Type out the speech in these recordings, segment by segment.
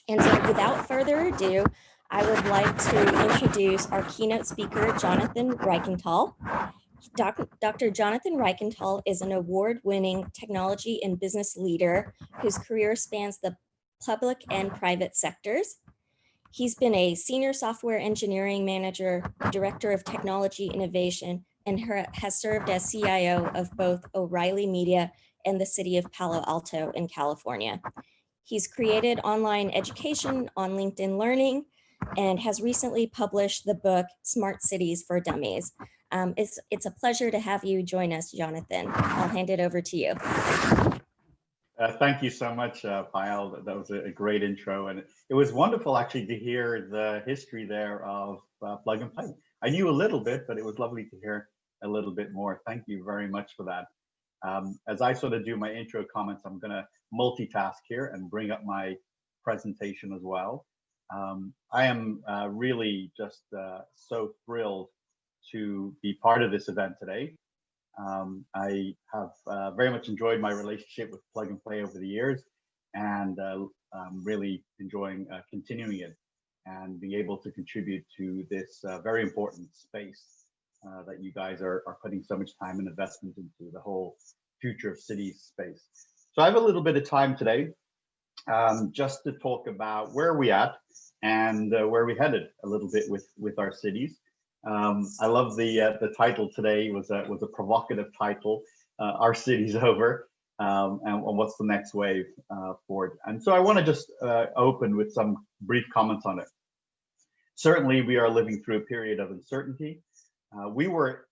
And so without further ado, I would like to introduce our keynote speaker, Jonathan Reichenthal. Dr. Jonathan Reichenthal is an award-winning technology and business leader whose career spans the public and private sectors. He's been a senior software engineering manager, director of technology innovation, and has served as CIO of both O'Reilly Media and the city of Palo Alto in California. He's created online education on LinkedIn Learning and has recently published the book Smart Cities for Dummies. It's a pleasure to have you join us, Jonathan. I'll hand it over to you. Thank you so much, Payal. That was a great intro, and it was wonderful actually to hear the history there of Plug and Play. I knew a little bit, but it was lovely to hear a little bit more. Thank you very much for that. As I sort of do my intro comments, I'm going to multitask here and bring up my presentation as well. I am really just so thrilled to be part of this event today. I have very much enjoyed my relationship with Plug and Play over the years, and I'm really enjoying continuing it and being able to contribute to this very important space that you guys are putting so much time and investment into, the whole future of cities space. So I have a little bit of time today just to talk about where we're at and where we're headed a little bit with our cities. I love the title today was a provocative title, Our City's Over, and what's the next wave for it. And so I want to just open with some brief comments on it. Certainly, we are living through a period of uncertainty. We were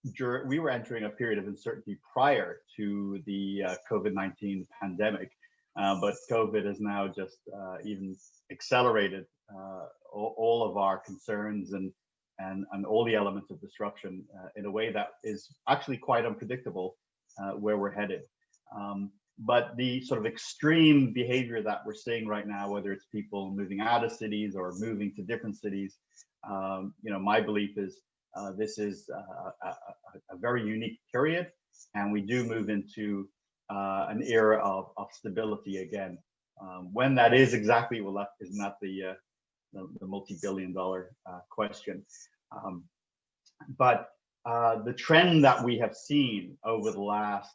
entering a period of uncertainty prior to the COVID-19 pandemic, but COVID has now just even accelerated all of our concerns and all the elements of disruption in a way that is actually quite unpredictable where we're headed. But the sort of extreme behavior that we're seeing right now, whether it's people moving out of cities or moving to different cities, my belief is this is a very unique period, and we do move into an era of stability again. When that is exactly, well, that is not the multi-billion-dollar question. But the trend that we have seen over the last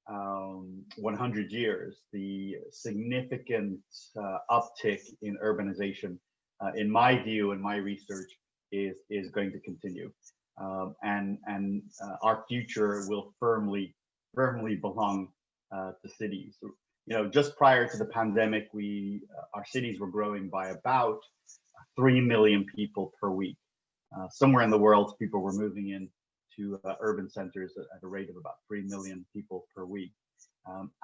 100 years, the significant uptick in urbanization, in my view and my research, is going to continue, and our future will firmly belong to cities. Just prior to the pandemic, our cities were growing by about 3 million people per week. Somewhere in the world, people were moving in to urban centers at a rate of about 3 million people per week.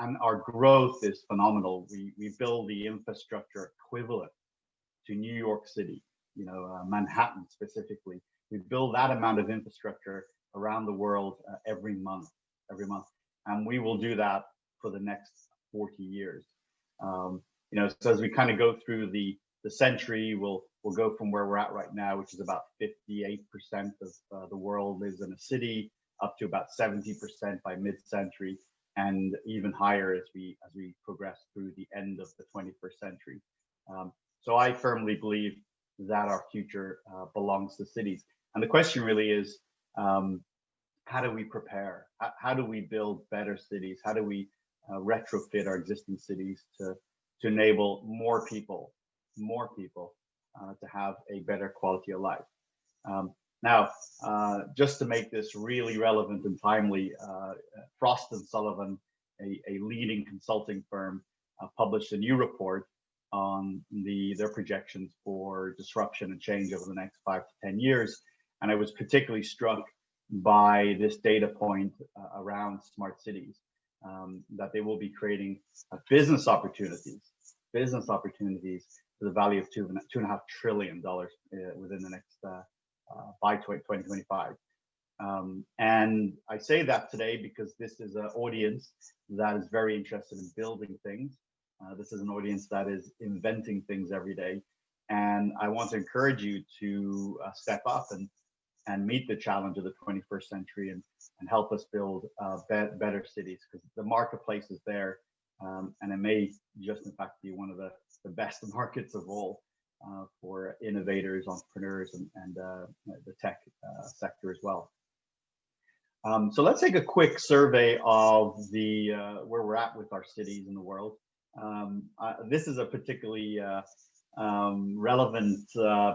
And our growth is phenomenal. We build the infrastructure equivalent to New York City, Manhattan specifically. We build that amount of infrastructure around the world every month. And we will do that for the next 40 years. So as we kind of go through the century, we'll go from where we're at right now, which is about 58% of the world lives in a city, up to about 70% by mid-century, and even higher as we progress through the end of the 21st century. So I firmly believe that our future belongs to cities. And the question really is, how do we prepare? How do we build better cities? How do we retrofit our existing cities to enable more people to have a better quality of life? Now, just to make this really relevant and timely, Frost & Sullivan, a leading consulting firm, published a new report on their projections for disruption and change over the next 5 to 10 years. And I was particularly struck by this data point around smart cities, that they will be creating business opportunities to the value of $2.5 trillion within the next by 2025. And I say that today because this is an audience that is very interested in building things. This is an audience that is inventing things every day. And I want to encourage you to step up and meet the challenge of the 21st century and help us build better cities, because the marketplace is there. And it may just in fact be one of the the best markets of all for innovators, entrepreneurs, and the tech sector as well. So let's take a quick survey of the where we're at with our cities in the world. This is a particularly relevant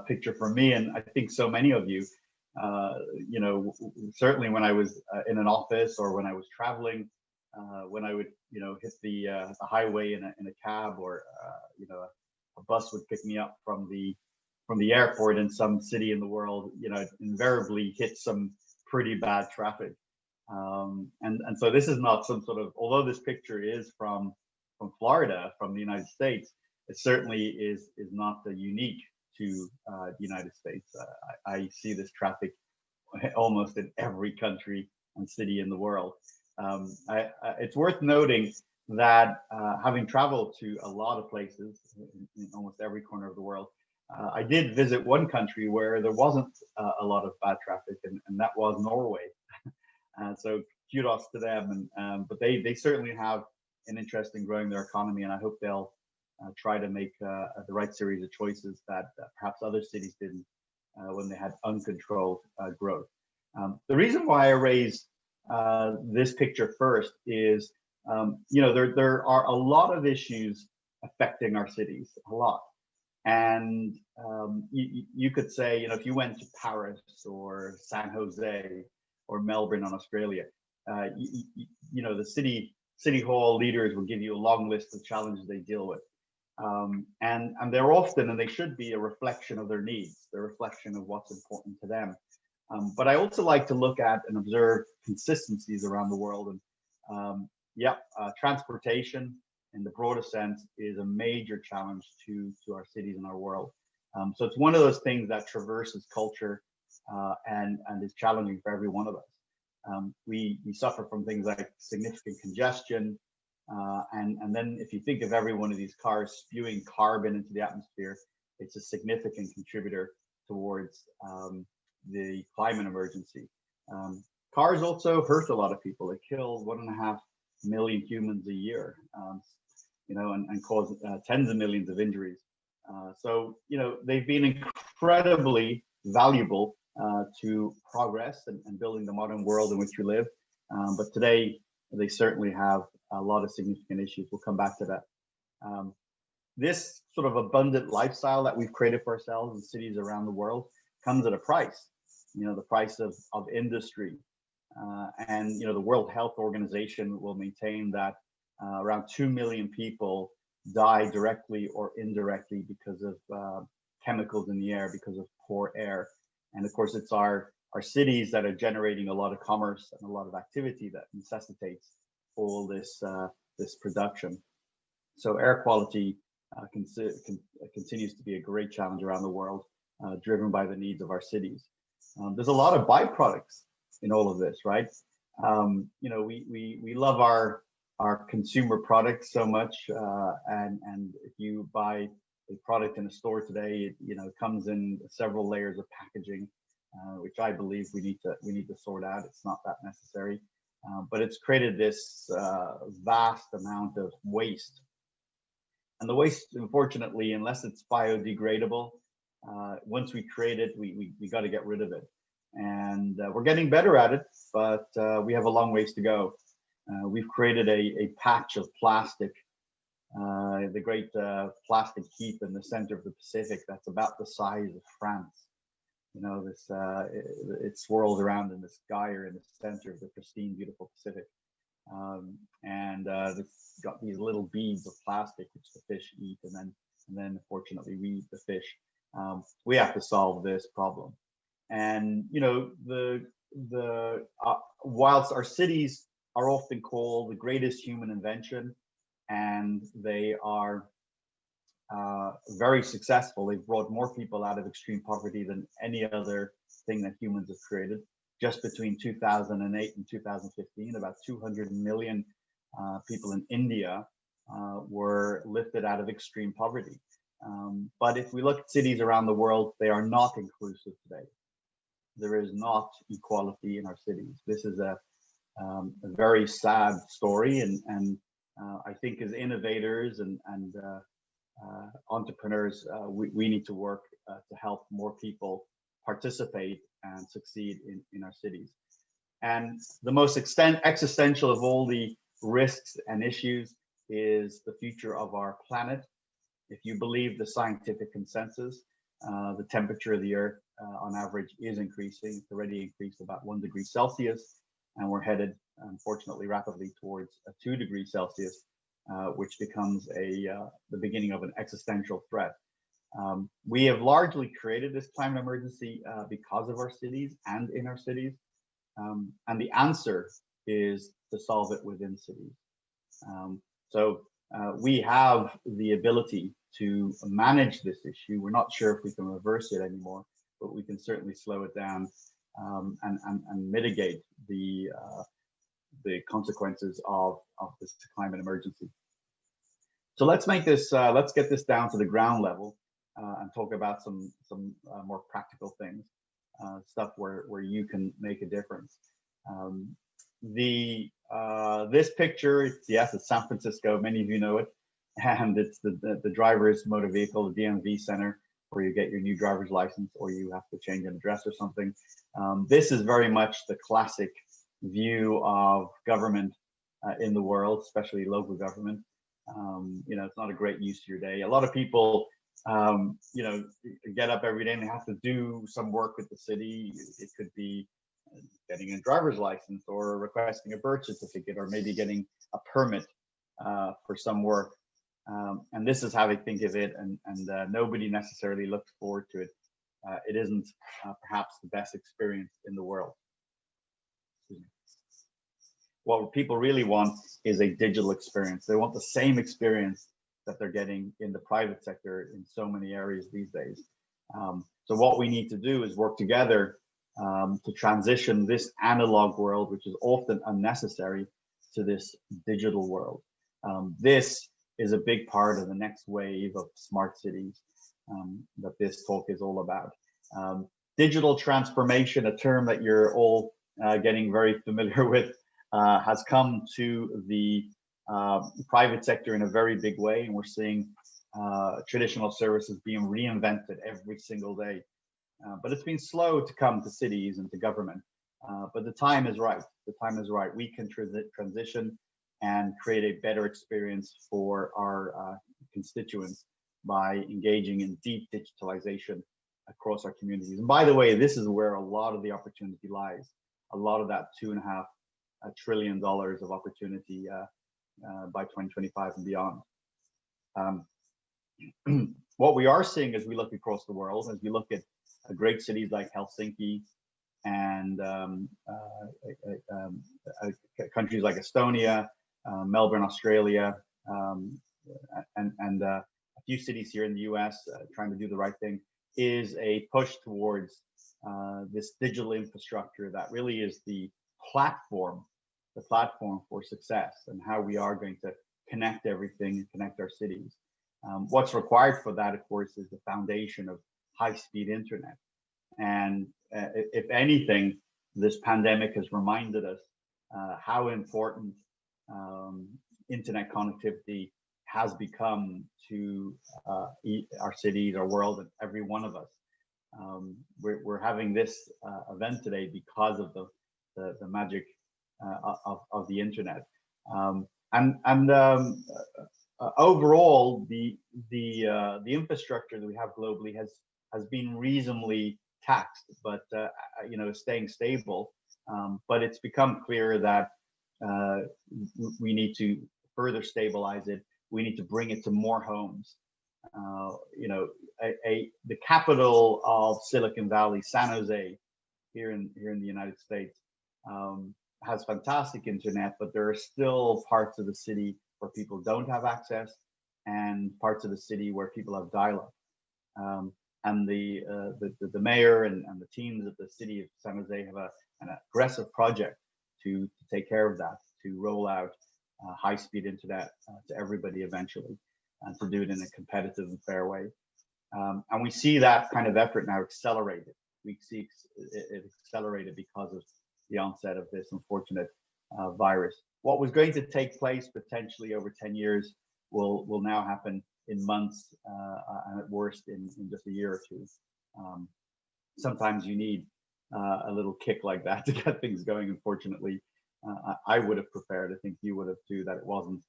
picture for me, and I think so many of you. You know, certainly when I was in an office or when I was traveling, when I would, you know, hit the highway in a cab, or you know, a bus would pick me up from the airport in some city in the world, you know, invariably hit some pretty bad traffic. And so this is not some sort of, although this picture is from Florida, from the United States, it certainly is not unique to the United States. I see this traffic almost in every country and city in the world. It's worth noting that having traveled to a lot of places in almost every corner of the world, I did visit one country where there wasn't a lot of bad traffic, and that was Norway. So kudos to them. But they certainly have an interest in growing their economy, and I hope they'll try to make the right series of choices that perhaps other cities didn't when they had uncontrolled growth. The reason why I raised this picture first is, you know, there are a lot of issues affecting our cities, a lot. And you could say, you know, if you went to Paris or San Jose or Melbourne on Australia, you know, the city hall leaders will give you a long list of challenges they deal with. And they're often, and they should be, a reflection of their needs, the reflection of what's important to them. But I also like to look at and observe consistencies around the world. And transportation in the broadest sense is a major challenge to our cities and our world. So it's one of those things that traverses culture and is challenging for every one of us. We suffer from things like significant congestion, and then if you think of every one of these cars spewing carbon into the atmosphere, it's a significant contributor towards the climate emergency. Cars also hurt a lot of people. They kill 1.5 million humans a year, you know, and cause tens of millions of injuries. So, you know, they've been incredibly valuable to progress and building the modern world in which we live. But today, they certainly have a lot of significant issues. We'll come back to that. This sort of abundant lifestyle that we've created for ourselves in cities around the world comes at a price, you know, the price of industry. And, you know, the World Health Organization will maintain that around 2 million people die directly or indirectly because of chemicals in the air, because of poor air. And of course, it's our cities that are generating a lot of commerce and a lot of activity that necessitates all this production. So air quality continues to be a great challenge around the world, driven by the needs of our cities. There's a lot of byproducts in all of this, right? You know, we love our consumer products so much, and if you buy a product in a store today, you know, it comes in several layers of packaging, which I believe we need to sort out. It's not that necessary, but it's created this vast amount of waste. And the waste, unfortunately, unless it's biodegradable, once we create it, we got to get rid of it. And we're getting better at it, but we have a long ways to go. We've created a patch of plastic, the great plastic heap in the center of the Pacific that's about the size of France. You know, this it swirls around in this gyre in the center of the pristine, beautiful Pacific. And it's got these little beads of plastic which the fish eat, and then unfortunately we eat the fish. We have to solve this problem. And you know, whilst our cities are often called the greatest human invention, and they are very successful. They've brought more people out of extreme poverty than any other thing that humans have created. Just between 2008 and 2015, about 200 million people in India were lifted out of extreme poverty. But if we look at cities around the world, they are not inclusive today. There is not equality in our cities. This is a very sad story, and I think as innovators and entrepreneurs, we need to work to help more people participate and succeed in our cities. And the most existential of all the risks and issues is the future of our planet. If you believe the scientific consensus, the temperature of the Earth on average is increasing. It's already increased about 1 degree Celsius, and we're headed, unfortunately, rapidly towards a 2 degree Celsius, which becomes the beginning of an existential threat. We have largely created this climate emergency because of our cities and in our cities. And the answer is to solve it within cities. So we have the ability to manage this issue. We're not sure if we can reverse it anymore, but we can certainly slow it down and mitigate the consequences of this climate emergency. So let's make this, let's get this down to the ground level and talk about some more practical things, stuff where you can make a difference. This picture, yes, it's San Francisco. Many of you know it, and it's the driver's motor vehicle, the DMV center, where you get your new driver's license, or you have to change an address or something. This is very much the classic view of government in the world, especially local government. You know, it's not a great use of your day. A lot of people, you know, get up every day and they have to do some work with the city. It could be getting a driver's license, or requesting a birth certificate, or maybe getting a permit for some work. And this is how they think of it, and nobody necessarily looks forward to it. It isn't perhaps the best experience in the world. What people really want is a digital experience. They want the same experience that they're getting in the private sector in so many areas these days. So what we need to do is work together to transition this analog world, which is often unnecessary, to this digital world. This is a big part of the next wave of smart cities that this talk is all about. Digital transformation, a term that you're all getting very familiar with, has come to the private sector in a very big way, and we're seeing traditional services being reinvented every single day. But it's been slow to come to cities and to government. But the time is right. The time is right. We can transition and create a better experience for our constituents by engaging in deep digitalization across our communities. And by the way, this is where a lot of the opportunity lies. A lot of that $2.5 trillion of opportunity by 2025 and beyond. What we are seeing as we look across the world, as we look at great cities like Helsinki and countries like Estonia, Melbourne, Australia, and a few cities here in the US trying to do the right thing, is a push towards this digital infrastructure that really is the platform for success, and how we are going to connect everything and connect our cities. What's required for that, of course, is the foundation of high-speed internet. And if anything, this pandemic has reminded us how important internet connectivity has become to our cities, our world, and every one of us. We're having this event today because of the magic of the internet. Overall, the infrastructure that we have globally has been reasonably taxed, but you know, staying stable. But it's become clear that we need to further stabilize it. We need to bring it to more homes. You know, the capital of Silicon Valley, San Jose, here in the United States, has fantastic internet, but there are still parts of the city where people don't have access, and parts of the city where people have dial-up. And the mayor and the teams of the city of San Jose have an aggressive project to take care of that, to roll out high-speed internet to everybody eventually, and to do it in a competitive and fair way. And we see that kind of effort now accelerated. We see it accelerated because of the onset of this unfortunate virus. What was going to take place potentially over 10 years will now happen months, and at worst in just a year or two. Sometimes you need a little kick like that to get things going. Unfortunately, I would have preferred, I think you would have too, that it wasn't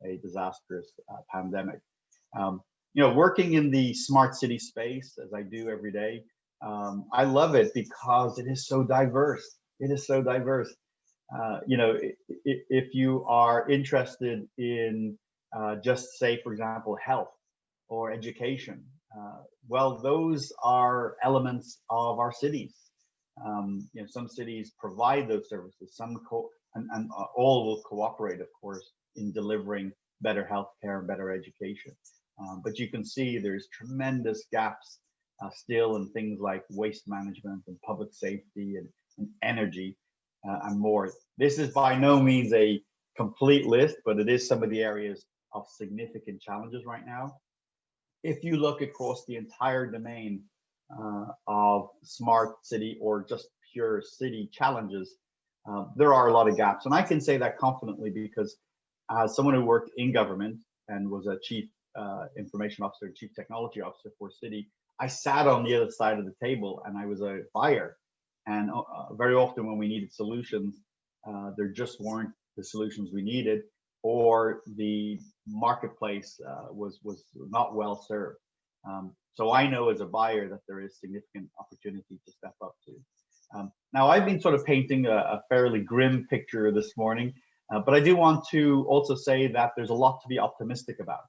a disastrous pandemic. Working in the smart city space, as I do every day, I love it because it is so diverse. It is so diverse. If you are interested in just say, for example, health or education, well, those are elements of our cities. Some cities provide those services, and all will cooperate, of course, in delivering better healthcare and better education. But you can see there's tremendous gaps still in things like waste management and public safety and energy and more. This is by no means a complete list, but it is some of the areas of significant challenges right now. If you look across the entire domain of smart city or just pure city challenges, there are a lot of gaps. And I can say that confidently because as someone who worked in government and was a chief information officer, chief technology officer for a city, I sat on the other side of the table and I was a buyer. And very often when we needed solutions, there just weren't the solutions we needed, or the marketplace was not well served. So I know as a buyer that there is significant opportunity to step up to. Now I've been sort of painting a fairly grim picture this morning, but I do want to also say that there's a lot to be optimistic about.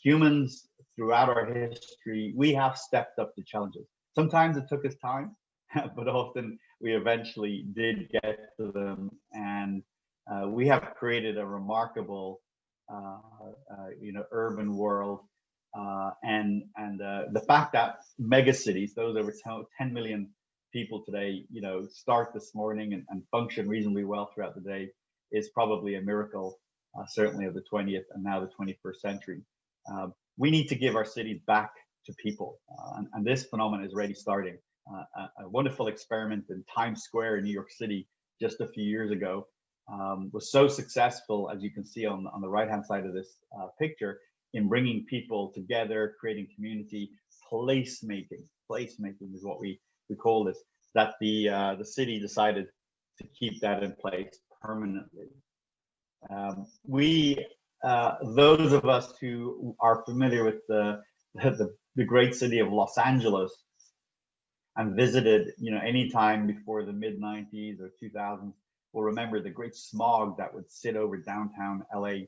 Humans throughout our history, we have stepped up to challenges. Sometimes it took us time, but often we eventually did get to them, and we have created a remarkable, urban world, and the fact that mega cities, those over 10 million people today, start this morning and function reasonably well throughout the day, is probably a miracle, certainly of the 20th and now the 21st century. We need to give our cities back to people, and this phenomenon is already starting. A wonderful experiment in Times Square in New York City just a few years ago was so successful, as you can see on the right-hand side of this picture, in bringing people together, creating community, placemaking. Placemaking is what we call this. That the city decided to keep that in place permanently. Those of us who are familiar with the great city of Los Angeles and visited, any time before the mid-90s or 2000s, will remember the great smog that would sit over downtown LA,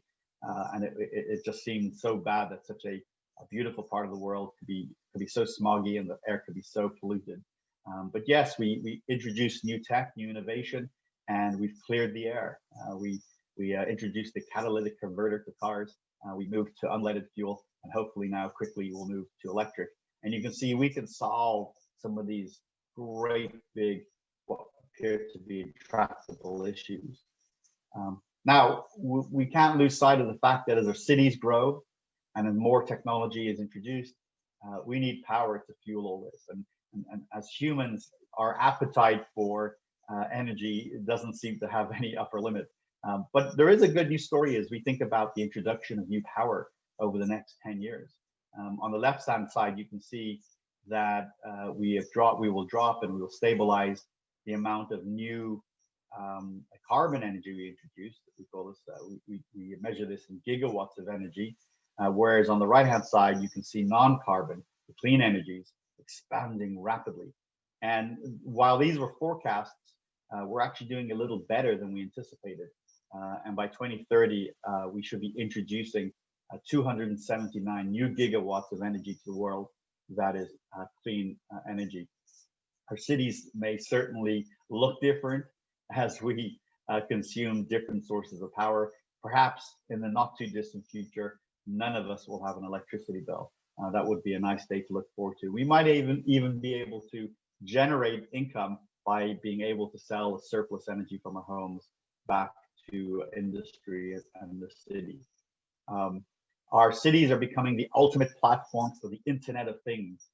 and it just seemed so bad that such a beautiful part of the world could be so smoggy and the air could be so polluted. But yes, we introduced new tech, new innovation, and we've cleared the air. We introduced the catalytic converter to cars. We moved to unleaded fuel, and hopefully now quickly we'll move to electric. And you can see we can solve some of these great big, what appear to be intractable issues. Now, we can't lose sight of the fact that as our cities grow and as more technology is introduced, we need power to fuel all this. And as humans, our appetite for energy doesn't seem to have any upper limit. But there is a good news story as we think about the introduction of new power over the next 10 years. On the left-hand side, you can see that we will drop and we will stabilize the amount of new carbon energy we introduced. We call this, we measure this in gigawatts of energy, whereas on the right-hand side, you can see non-carbon, the clean energies, expanding rapidly. And while these were forecasts, we're actually doing a little better than we anticipated. And by 2030, we should be introducing 279 new gigawatts of energy to the world that is clean energy. Our cities may certainly look different as we consume different sources of power. Perhaps in the not too distant future, none of us will have an electricity bill. That would be a nice day to look forward to. We might even be able to generate income by being able to sell the surplus energy from our homes back to industry and the city. Our cities are becoming the ultimate platform for the Internet of Things.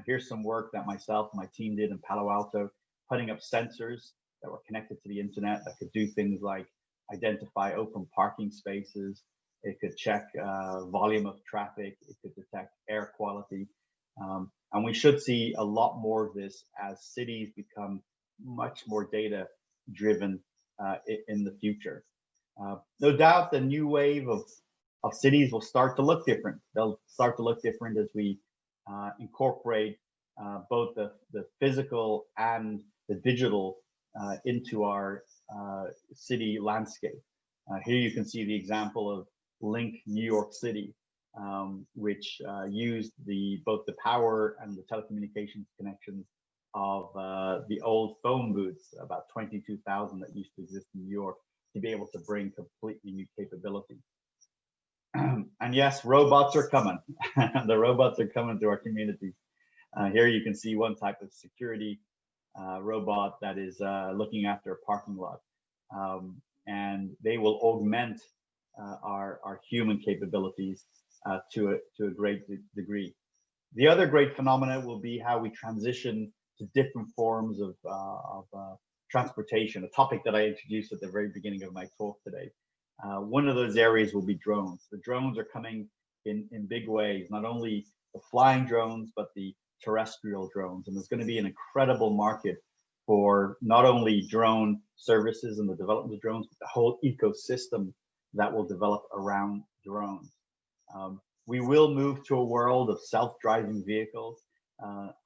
Here's some work that myself and my team did in Palo Alto, putting up sensors that were connected to the internet that could do things like identify open parking spaces, It could check volume of traffic. It could detect air quality. And we should see a lot more of this as cities become much more data driven in the future. No doubt the new wave of cities will start to look different. They'll start to look different as we incorporate both the physical and the digital into our city landscape. Here you can see the example of Link New York City, which used both the power and the telecommunications connections of the old phone booths, about 22,000 that used to exist in New York, to be able to bring completely new capability. And yes, robots are coming. The robots are coming to our communities. Here you can see one type of security robot that is looking after a parking lot. And they will augment our human capabilities to a great degree. The other great phenomena will be how we transition to different forms of transportation, a topic that I introduced at the very beginning of my talk today. One of those areas will be drones. The drones are coming in big ways, not only the flying drones, but the terrestrial drones. And there's going to be an incredible market for not only drone services and the development of drones, but the whole ecosystem that will develop around drones. We will move to a world of self-driving vehicles.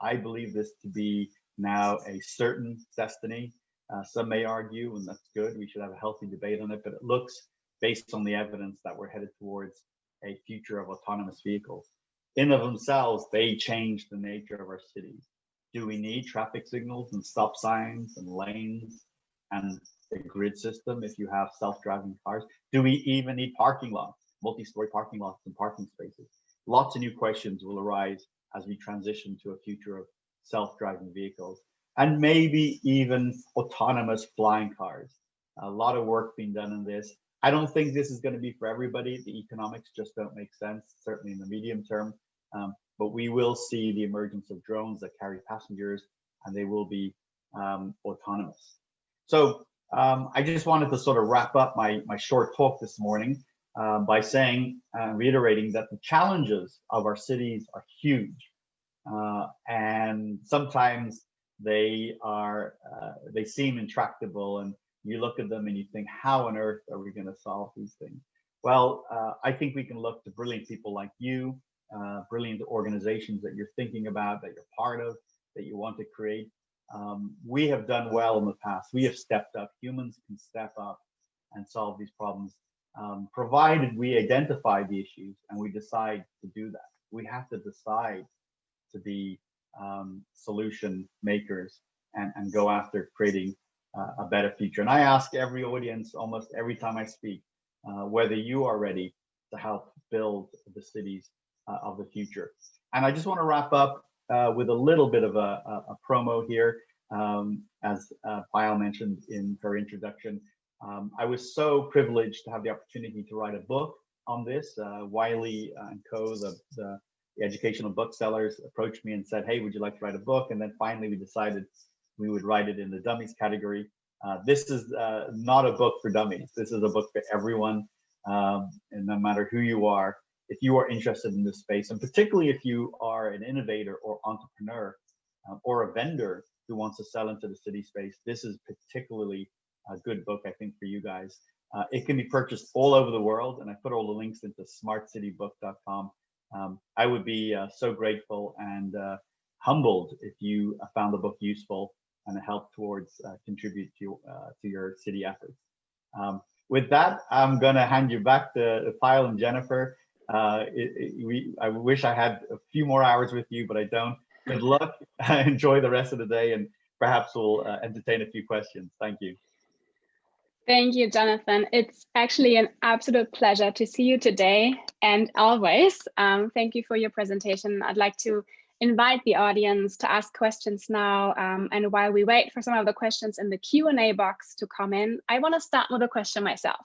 I believe this to be now a certain destiny. Some may argue, and that's good, we should have a healthy debate on it, but it looks, based on the evidence, that we're headed towards a future of autonomous vehicles. In of themselves, they change the nature of our cities. Do we need traffic signals and stop signs and lanes and a grid system if you have self-driving cars? Do we even need parking lots, multi-story parking lots and parking spaces? Lots of new questions will arise as we transition to a future of self-driving vehicles and maybe even autonomous flying cars. A lot of work being done on this. I don't think this is going to be for everybody. The economics just don't make sense, certainly in the medium term. But we will see the emergence of drones that carry passengers, and they will be autonomous. So I just wanted to sort of wrap up my short talk this morning by saying, reiterating that the challenges of our cities are huge. And sometimes they seem intractable, and you look at them and you think, how on earth are we going to solve these things? Well, I think we can look to brilliant people like you, brilliant organizations that you're thinking about, that you're part of, that you want to create. We have done well in the past. We have stepped up. Humans can step up and solve these problems, provided we identify the issues and we decide to do that. We have to decide to be solution makers and go after creating a better future. And I ask every audience, almost every time I speak, whether you are ready to help build the cities of the future. And I just want to wrap up with a little bit of a promo here. As Payal mentioned in her introduction, I was so privileged to have the opportunity to write a book on this. Wiley and Co., the educational booksellers, approached me and said, hey, would you like to write a book? And then finally we decided we would write it in the dummies category. This is not a book for dummies. This is a book for everyone. And no matter who you are, if you are interested in this space, and particularly if you are an innovator or entrepreneur or a vendor who wants to sell into the city space, this is particularly a good book, I think, for you guys. It can be purchased all over the world, and I put all the links into smartcitybook.com. I would be so grateful and humbled if you found the book useful and helped towards contribute to your city efforts. With that, I'm going to hand you back to Payal and Jennifer. I wish I had a few more hours with you, but I don't. Good luck. Enjoy the rest of the day, and perhaps we'll entertain a few questions. Thank you. Thank you, Jonathan. It's actually an absolute pleasure to see you today and always. Thank you for your presentation. I'd like to invite the audience to ask questions now. And while we wait for some of the questions in the Q&A box to come in, I want to start with a question myself.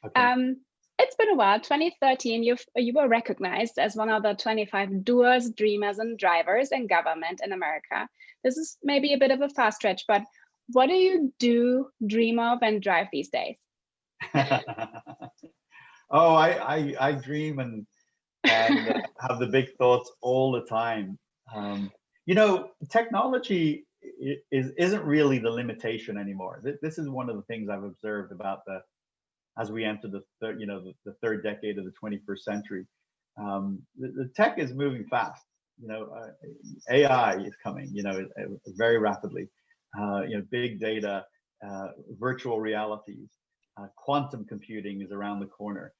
Okay. It's been a while. 2013, you were recognized as one of the 25 doers, dreamers, and drivers in government in America. This is maybe a bit of a fast stretch, but what do you do, dream of, and drive these days? Oh, I dream and have the big thoughts all the time. You know, technology isn't really the limitation anymore. This is one of the things I've observed about as we enter the third, the third decade of the 21st century. The tech is moving fast. You know, AI is coming. Very rapidly. Big data, virtual realities, quantum computing is around the corner.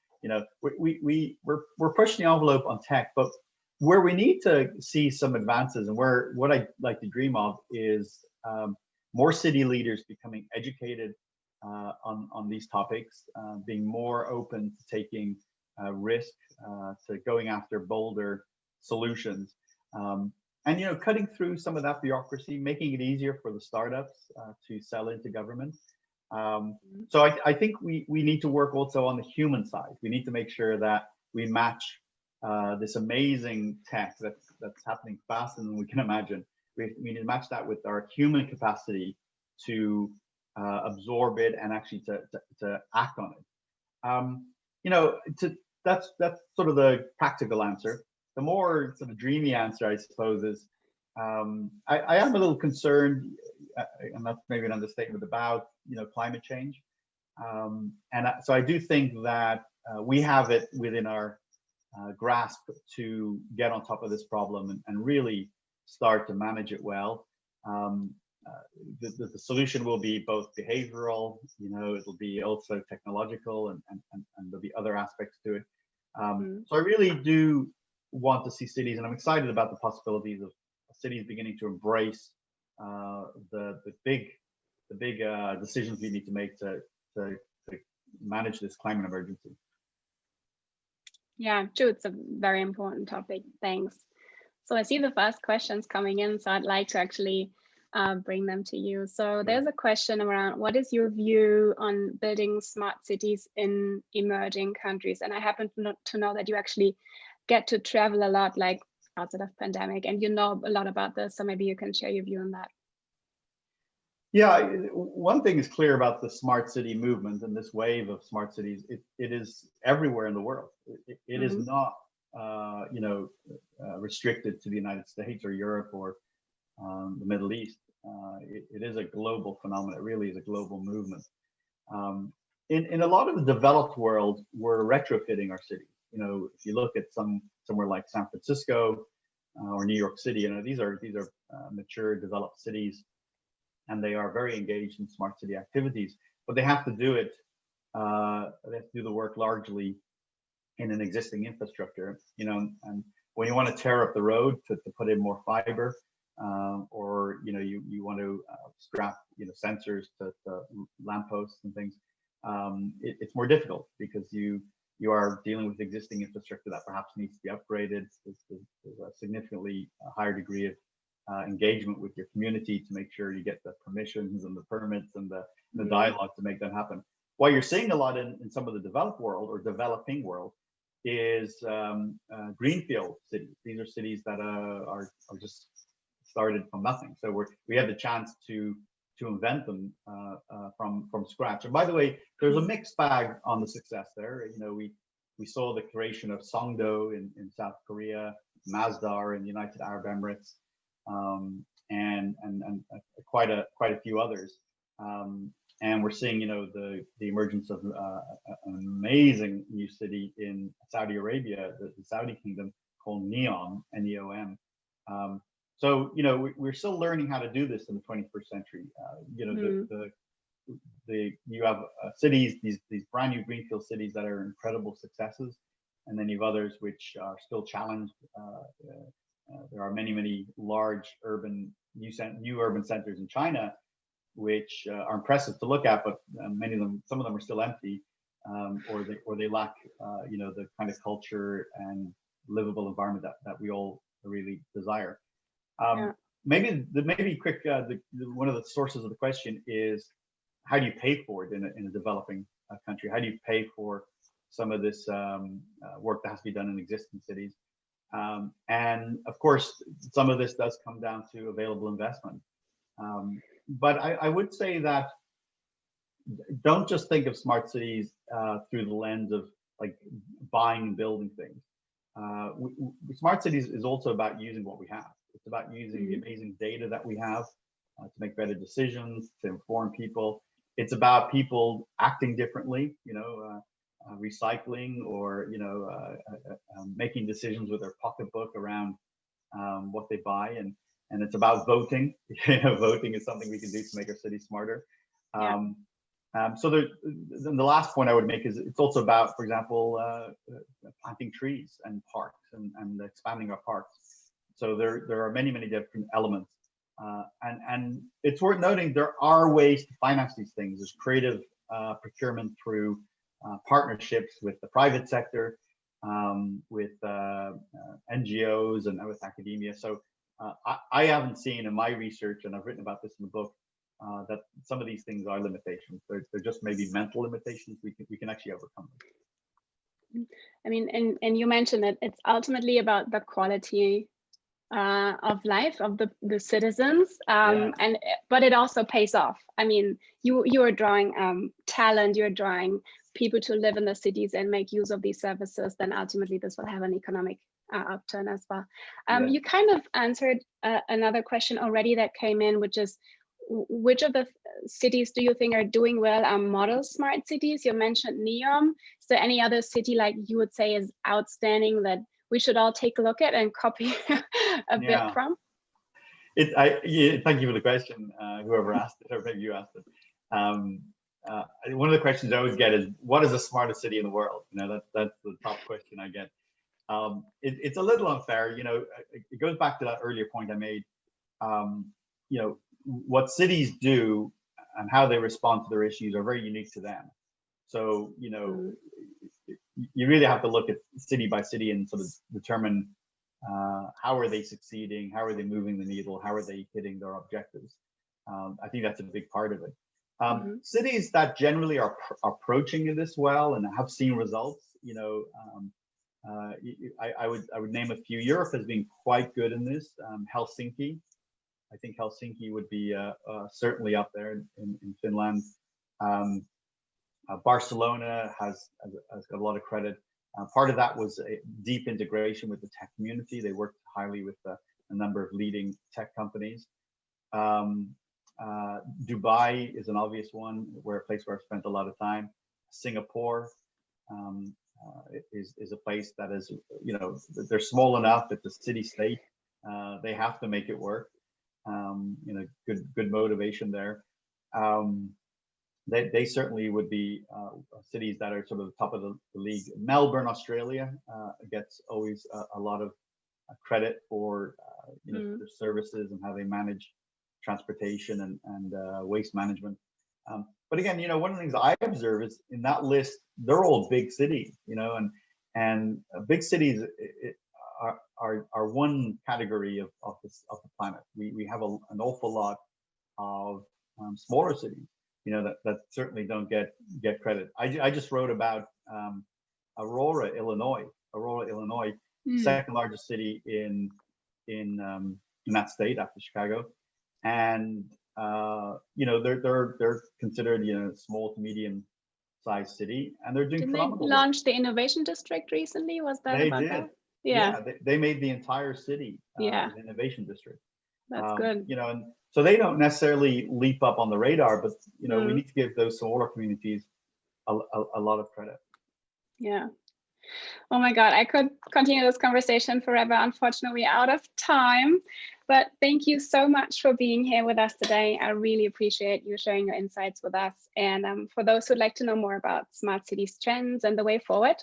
We're pushing the envelope on tech, but where we need to see some advances, and what I like to dream of is more city leaders becoming educated on these topics, being more open to taking risk, to going after bolder solutions, and cutting through some of that bureaucracy, making it easier for the startups to sell into government. So I think we need to work also on the human side. We need to make sure that we match this amazing tech that's happening faster than we can imagine. We need to match that with our human capacity to absorb it and actually to act on it. That's sort of the practical answer. The more sort of dreamy answer, I suppose, is I am a little concerned, and that's maybe an understatement, about climate change. So I do think that we have it within our grasp to get on top of this problem and really start to manage it well. The solution will be both behavioral, it'll be also technological, and there'll be other aspects to it. So I really do want to see cities, and I'm excited about the possibilities of cities beginning to embrace the big decisions we need to make to manage this climate emergency. Yeah, true. It's a very important topic. Thanks. So I see the first questions coming in, so I'd like to actually bring them to you. So there's a question around, what is your view on building smart cities in emerging countries? And I happen to know that you actually get to travel a lot, like outside of pandemic, and you know a lot about this. So maybe you can share your view on that. Yeah, one thing is clear about the smart city movement and this wave of smart cities. It is everywhere in the world. It is not, restricted to the United States or Europe or the Middle East. It is a global phenomenon. It really is a global movement. In a lot of the developed world, we're retrofitting our cities. If you look at somewhere like San Francisco or New York City, these are mature, developed cities, and they are very engaged in smart city activities. But they have to do it. They have to do the work largely in an existing infrastructure. And when you want to tear up the road to put in more fiber, or you want to strap sensors to lampposts and things, it's more difficult because you are dealing with existing infrastructure that perhaps needs to be upgraded. There's a significantly higher degree of engagement with your community to make sure you get the permissions and the permits and the dialogue to make that happen. What you're seeing a lot in some of the developed world or developing world is Greenfield cities. These are cities that are just started from nothing. So we had the chance to invent them from scratch. And by the way, there's a mixed bag on the success there. We saw the creation of Songdo in South Korea, Masdar in the United Arab Emirates, and quite a few others. And we're seeing the emergence of an amazing new city in Saudi Arabia, the Saudi kingdom, called Neom, N-E-O-M. So we're still learning how to do this in the 21st century. You have cities, these brand new greenfield cities that are incredible successes, and then you have others which are still challenged. There are many large new urban centers in China, which are impressive to look at, but some of them are still empty, or they lack the kind of culture and livable environment that we all really desire. Maybe quick. One of the sources of the question is, how do you pay for it in a developing country? How do you pay for some of this work that has to be done in existing cities? And of course, some of this does come down to available investment. But I would say that don't just think of smart cities through the lens of like buying and building things. Smart cities is also about using what we have. It's about using the amazing data that we have to make better decisions, to inform people. It's about people acting differently, recycling, or making decisions with their pocketbook around what they buy, and it's about voting. Voting is something we can do to make our city smarter. So the last point I would make is it's also about, for example, planting trees and parks and expanding our parks. So there are many different elements, and it's worth noting there are ways to finance these things. There's creative procurement through partnerships with the private sector, with NGOs and with academia. So I haven't seen in my research, and I've written about this in the book, that some of these things are limitations. They're just maybe mental limitations. We can actually overcome them. I mean, and you mentioned that it's ultimately about the quality of life of the citizens, but it also pays off. I mean, you are drawing talent, you're drawing people to live in the cities and make use of these services. Then ultimately this will have an economic upturn as well. You kind of answered another question already that came in, which is, which of the cities do you think are doing well model smart cities? You mentioned Neom. Is there any other city like you would say is outstanding that we should all take a look at and copy a bit from? Thank you for the question, whoever asked it, or maybe you asked it. One of the questions I always get is, what is the smartest city in the world? That's the top question I get. It's a little unfair. It goes back to that earlier point I made. What cities do and how they respond to their issues are very unique to them. So, you really have to look at city by city and sort of determine how are they succeeding, how are they moving the needle, how are they hitting their objectives. I think that's a big part of it. Cities that generally are approaching this well and have seen results, I would name a few. Europe has been quite good in this. Helsinki. I think Helsinki would be certainly up there in Finland. Barcelona has got a lot of credit. Part of that was a deep integration with the tech community. They worked highly with a number of leading tech companies. Dubai is an obvious one, a place where I've spent a lot of time. Singapore is a place that is, they're small enough. It's a city state. They have to make it work. Good motivation there. They certainly would be cities that are sort of the top of the league. Melbourne, Australia, gets always a lot of credit for their services and how they manage transportation and waste management. But again, one of the things I observe is in that list, they're all big cities, and big cities are one category of the planet. We have an awful lot of smaller cities, that certainly don't get credit. I just wrote about Aurora, Illinois. Second largest city in that state after Chicago, and they're considered small to medium sized city, and they're doing phenomenal. Didn't they launch the innovation district recently? Was that about that? Yeah, they made the entire city an innovation district. That's good. And so they don't necessarily leap up on the radar, but we need to give those smaller communities a lot of credit. Yeah. Oh my God, I could continue this conversation forever. Unfortunately, out of time. But thank you so much for being here with us today. I really appreciate you sharing your insights with us. And for those who'd like to know more about smart cities trends and the way forward,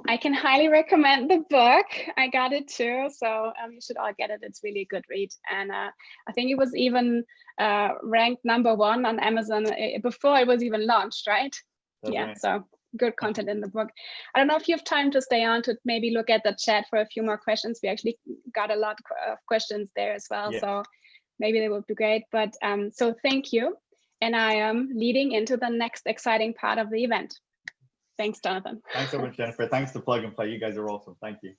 I can highly recommend the book. I got it too, so you should all get it. It's really a good read. And I think it was even ranked #1 on Amazon before it was even launched, right? That's yeah, right. So good content in the book. I don't know if you have time to stay on to maybe look at the chat for a few more questions. We actually got a lot of questions there as well, so maybe they would be great. But so thank you. And I am leading into the next exciting part of the event. Thanks, Jonathan. Thanks so much, Jennifer. Thanks to Plug and Play. You guys are awesome. Thank you.